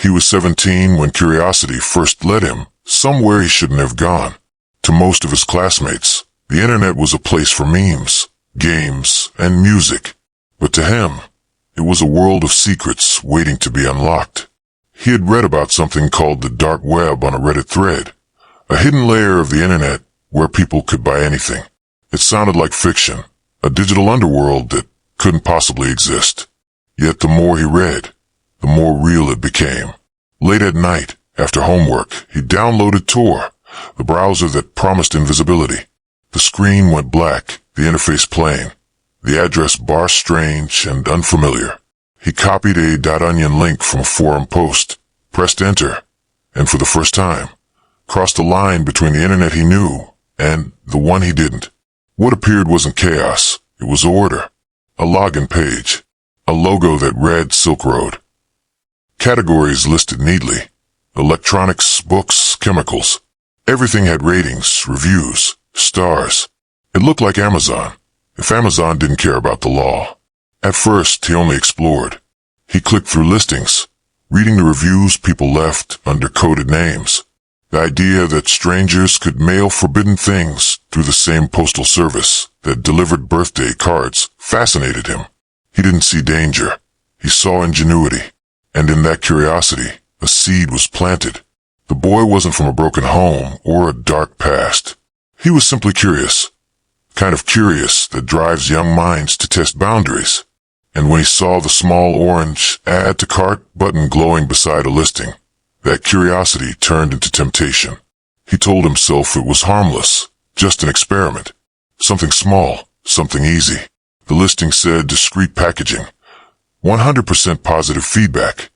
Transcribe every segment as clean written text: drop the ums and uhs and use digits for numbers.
He was 17 when curiosity first led him somewhere he shouldn't have gone. To most of his classmates, the internet was a place for memes, games, and music. But to him, it was a world of secrets waiting to be unlocked. He had read about something called the dark web on a Reddit thread, a hidden layer of the internet where people could buy anything. It sounded like fiction, a digital underworld that couldn't possibly exist. Yet the more he read, the more real it became. Late at night, after homework, he downloaded Tor, the browser that promised invisibility. The screen went black, the interface plain, the address bar strange and unfamiliar. He copied a .onion link from a forum post, pressed enter, and for the first time, crossed a line between the internet he knew and the one he didn't. What appeared wasn't chaos, it was order. A login page, a logo that read Silk Road. Categories listed neatly. Electronics, books, chemicals. Everything had ratings, reviews, stars. It looked like Amazon, if Amazon didn't care about the law. At first, he only explored. He clicked through listings, reading the reviews people left under coded names. The idea that strangers could mail forbidden things through the same postal service that delivered birthday cards fascinated him. He didn't see danger. He saw ingenuity. And in that curiosity, a seed was planted. The boy wasn't from a broken home or a dark past. He was simply curious. Kind of curious that drives young minds to test boundaries. And when he saw the small orange add to cart button glowing beside a listing, that curiosity turned into temptation. He told himself it was harmless, just an experiment. Something small, something easy. The listing said discreet packaging, 100% positive feedback.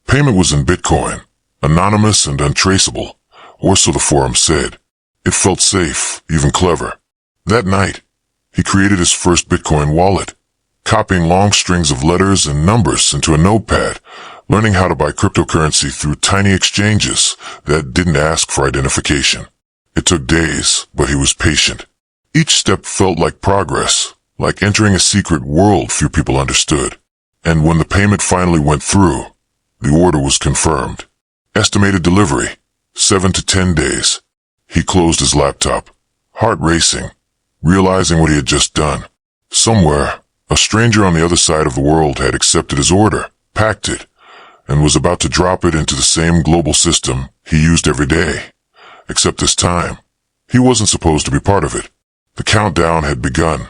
Payment was in Bitcoin, anonymous and untraceable, or so the forum said. It felt safe, even clever. That night, he created his first Bitcoin wallet, copying long strings of letters and numbers into a notepad, learning how to buy cryptocurrency through tiny exchanges that didn't ask for identification. It took days, but he was patient. Each step felt like progress, like entering a secret world few people understood. And when the payment finally went through, the order was confirmed. Estimated delivery, 7 to 10 days. He closed his laptop, heart racing, realizing what he had just done. Somewhere, a stranger on the other side of the world had accepted his order, packed it, and was about to drop it into the same global system he used every day. Except this time, he wasn't supposed to be part of it. The countdown had begun.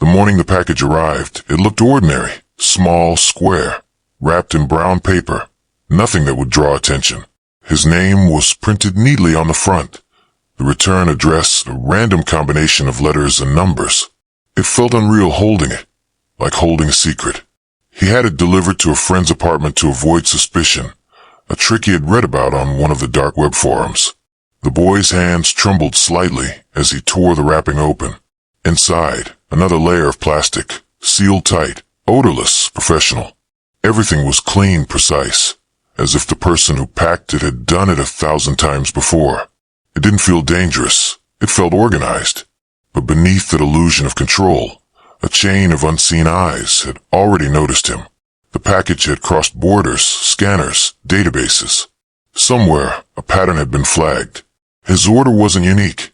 The morning the package arrived, it looked ordinary, small, square, wrapped in brown paper, nothing that would draw attention. His name was printed neatly on the front. The return address, a random combination of letters and numbers. It felt unreal holding it, like holding a secret. He had it delivered to a friend's apartment to avoid suspicion, a trick he had read about on one of the dark web forums. The boy's hands trembled slightly as he tore the wrapping open. Inside, another layer of plastic, sealed tight, odorless, professional. Everything was clean, precise, as if the person who packed it had done it 1,000 times before. It didn't feel dangerous. It felt organized. But beneath that illusion of control, a chain of unseen eyes had already noticed him. The package had crossed borders, scanners, databases. Somewhere, a pattern had been flagged. His order wasn't unique.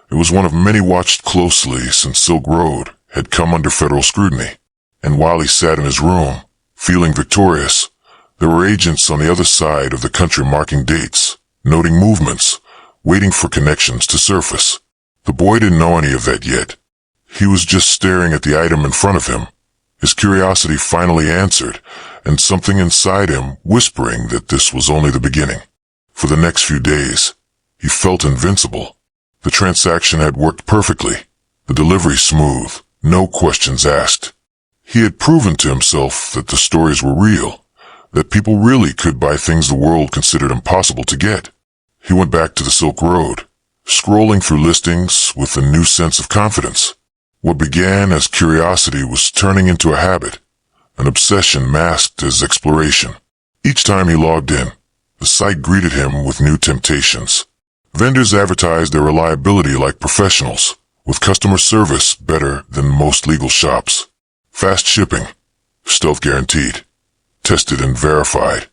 It was one of many watched closely since Silk Road had come under federal scrutiny. And while he sat in his room, feeling victorious, there were agents on the other side of the country marking dates, noting movements, waiting for connections to surface. The boy didn't know any of that yet. He was just staring at the item in front of him. His curiosity finally answered, and something inside him whispering that this was only the beginning. For the next few days, he felt invincible. The transaction had worked perfectly. The delivery smooth, no questions asked. He had proven to himself that the stories were real, that people really could buy things the world considered impossible to get. He went back to the Silk Road, scrolling through listings with a new sense of confidence. What began as curiosity was turning into a habit, an obsession masked as exploration. Each time he logged in, the site greeted him with new temptations. Vendors advertised their reliability like professionals, with customer service better than most legal shops. Fast shipping, stealth guaranteed, tested and verified.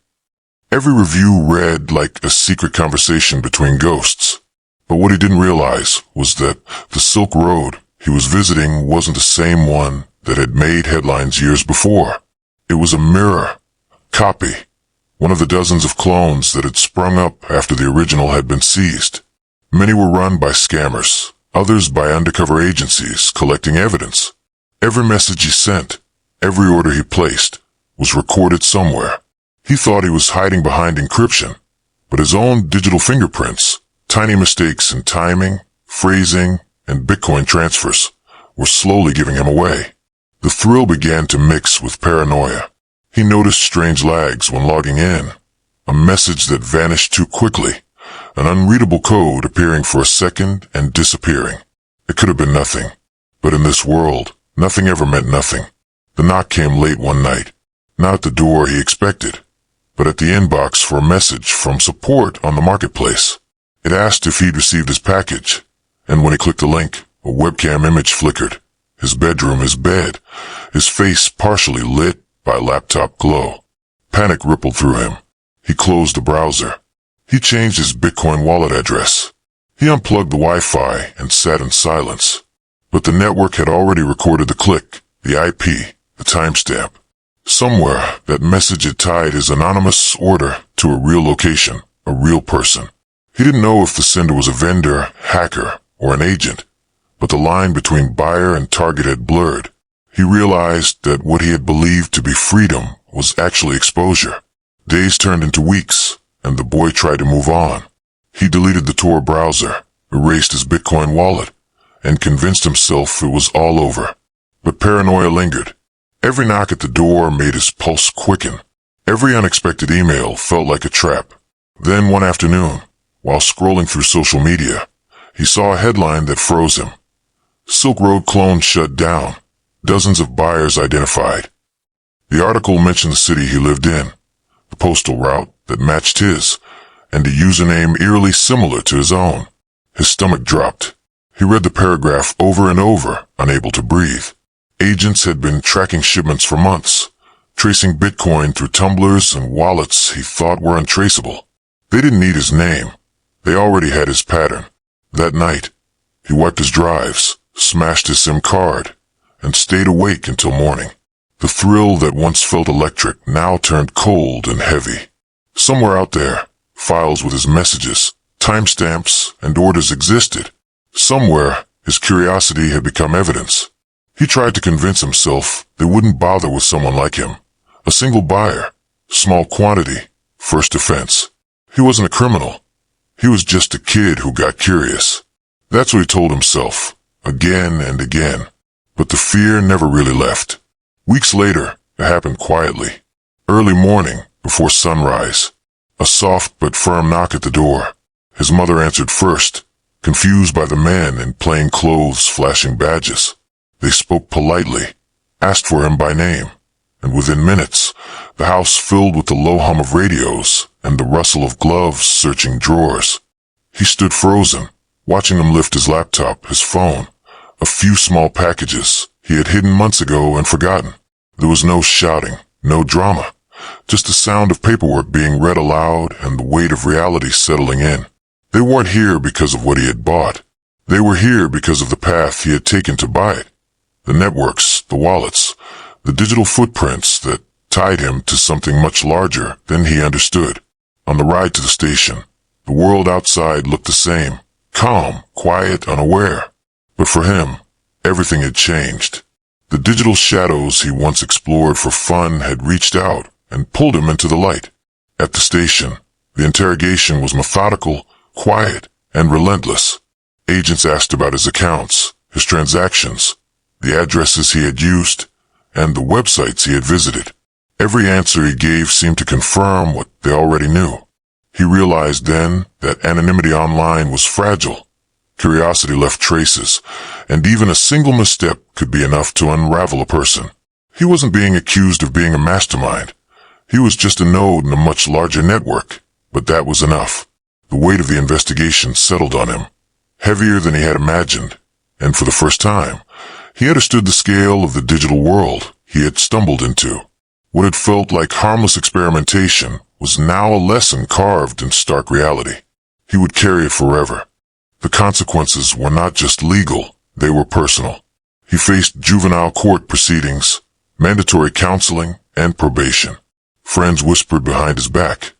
Every review read like a secret conversation between ghosts. But what he didn't realize was that the Silk Road he was visiting wasn't the same one that had made headlines years before. It was a mirror copy, one of the dozens of clones that had sprung up after the original had been seized. Many were run by scammers, others by undercover agencies collecting evidence. Every message he sent, every order he placed, was recorded somewhere. He thought he was hiding behind encryption, but his own digital fingerprints, tiny mistakes in timing, phrasing, and Bitcoin transfers were slowly giving him away. The thrill began to mix with paranoia. He noticed strange lags when logging in, a message that vanished too quickly, an unreadable code appearing for a second and disappearing. It could have been nothing, but in this world, nothing ever meant nothing. The knock came late one night, not at the door he expected, but at the inbox for a message from support on the marketplace. It asked if he'd received his package, and when he clicked the link, a webcam image flickered. His bedroom, his bed, his face partially lit by laptop glow. Panic rippled through him. He closed the browser. He changed his Bitcoin wallet address. He unplugged the Wi-Fi and sat in silence. But the network had already recorded the click, the IP, the timestamp. Somewhere, that message had tied his anonymous order to a real location, a real person. He didn't know if the sender was a vendor, hacker, or an agent, but the line between buyer and target had blurred. He realized that what he had believed to be freedom was actually exposure. Days turned into weeks, and the boy tried to move on. He deleted the Tor browser, erased his Bitcoin wallet, and convinced himself it was all over. But paranoia lingered. Every knock at the door made his pulse quicken. Every unexpected email felt like a trap. Then one afternoon, while scrolling through social media, he saw a headline that froze him. Silk Road clone shut down. Dozens of buyers identified. The article mentioned the city he lived in, the postal route that matched his, and a username eerily similar to his own. His stomach dropped. He read the paragraph over and over, unable to breathe. Agents had been tracking shipments for months, tracing Bitcoin through tumblers and wallets he thought were untraceable. They didn't need his name. They already had his pattern. That night, he wiped his drives, smashed his SIM card, and stayed awake until morning. The thrill that once felt electric now turned cold and heavy. Somewhere out there, files with his messages, timestamps, and orders existed. Somewhere, his curiosity had become evidence. He tried to convince himself they wouldn't bother with someone like him. A single buyer, small quantity, first offense. He wasn't a criminal. He was just a kid who got curious. That's what he told himself, again and again. But the fear never really left. Weeks later, it happened quietly. Early morning, before sunrise. A soft but firm knock at the door. His mother answered first, confused by the men in plain clothes flashing badges. They spoke politely, asked for him by name, and within minutes, the house filled with the low hum of radios and the rustle of gloves searching drawers. He stood frozen, watching them lift his laptop, his phone, a few small packages he had hidden months ago and forgotten. There was no shouting, no drama, just the sound of paperwork being read aloud and the weight of reality settling in. They weren't here because of what he had bought. They were here because of the path he had taken to buy it. The networks, the wallets, the digital footprints that tied him to something much larger than he understood. On the ride to the station, the world outside looked the same, calm, quiet, unaware. But for him, everything had changed. The digital shadows he once explored for fun had reached out and pulled him into the light. At the station, the interrogation was methodical, quiet, and relentless. Agents asked about his accounts, his transactions, the addresses he had used, and the websites he had visited. Every answer he gave seemed to confirm what they already knew. He realized then that anonymity online was fragile. Curiosity left traces, and even a single misstep could be enough to unravel a person. He wasn't being accused of being a mastermind. He was just a node in a much larger network, but that was enough. The weight of the investigation settled on him, heavier than he had imagined, and for the first time, he understood the scale of the digital world he had stumbled into. What had felt like harmless experimentation was now a lesson carved in stark reality. He would carry it forever. The consequences were not just legal, they were personal. He faced juvenile court proceedings, mandatory counseling, and probation. Friends whispered behind his back.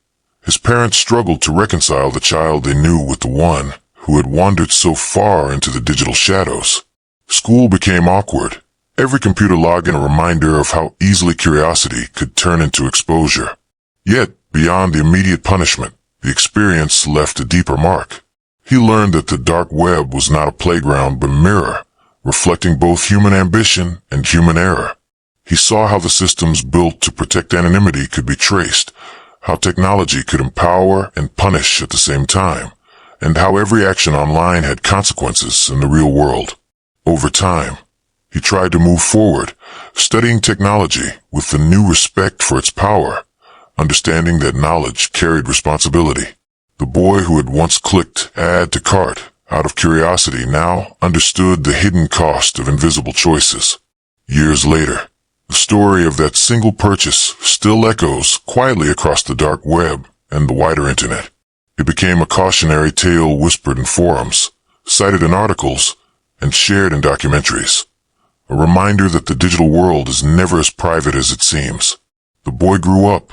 His parents struggled to reconcile the child they knew with the one who had wandered so far into the digital shadows. School became awkward. Every computer login a reminder of how easily curiosity could turn into exposure. Yet, beyond the immediate punishment, the experience left a deeper mark. He learned that the dark web was not a playground but a mirror, reflecting both human ambition and human error. He saw how the systems built to protect anonymity could be traced, how technology could empower and punish at the same time, and how every action online had consequences in the real world. Over time, he tried to move forward, studying technology with a new respect for its power, understanding that knowledge carried responsibility. The boy who had once clicked add to cart out of curiosity now understood the hidden cost of invisible choices. Years later, the story of that single purchase still echoes quietly across the dark web and the wider internet. It became a cautionary tale whispered in forums, cited in articles, and shared in documentaries. A reminder that the digital world is never as private as it seems. The boy grew up,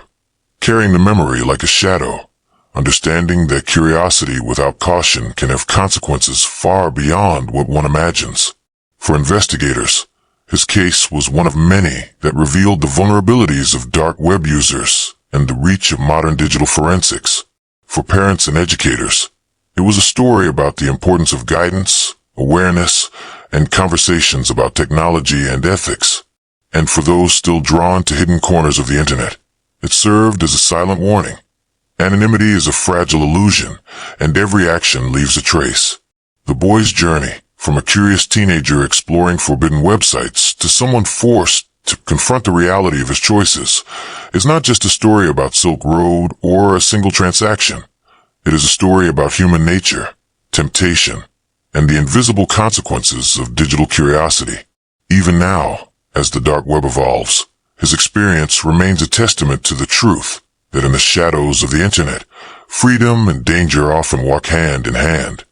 carrying the memory like a shadow, understanding that curiosity without caution can have consequences far beyond what one imagines. For investigators, his case was one of many that revealed the vulnerabilities of dark web users and the reach of modern digital forensics. For parents and educators, it was a story about the importance of guidance, awareness, and conversations about technology and ethics. And for those still drawn to hidden corners of the internet, it served as a silent warning. Anonymity is a fragile illusion, and every action leaves a trace. The boy's journey, from a curious teenager exploring forbidden websites to someone forced to confront the reality of his choices, is not just a story about Silk Road or a single transaction. It is a story about human nature, temptation, and the invisible consequences of digital curiosity. Even now, as the dark web evolves, his experience remains a testament to the truth that in the shadows of the internet, freedom and danger often walk hand in hand.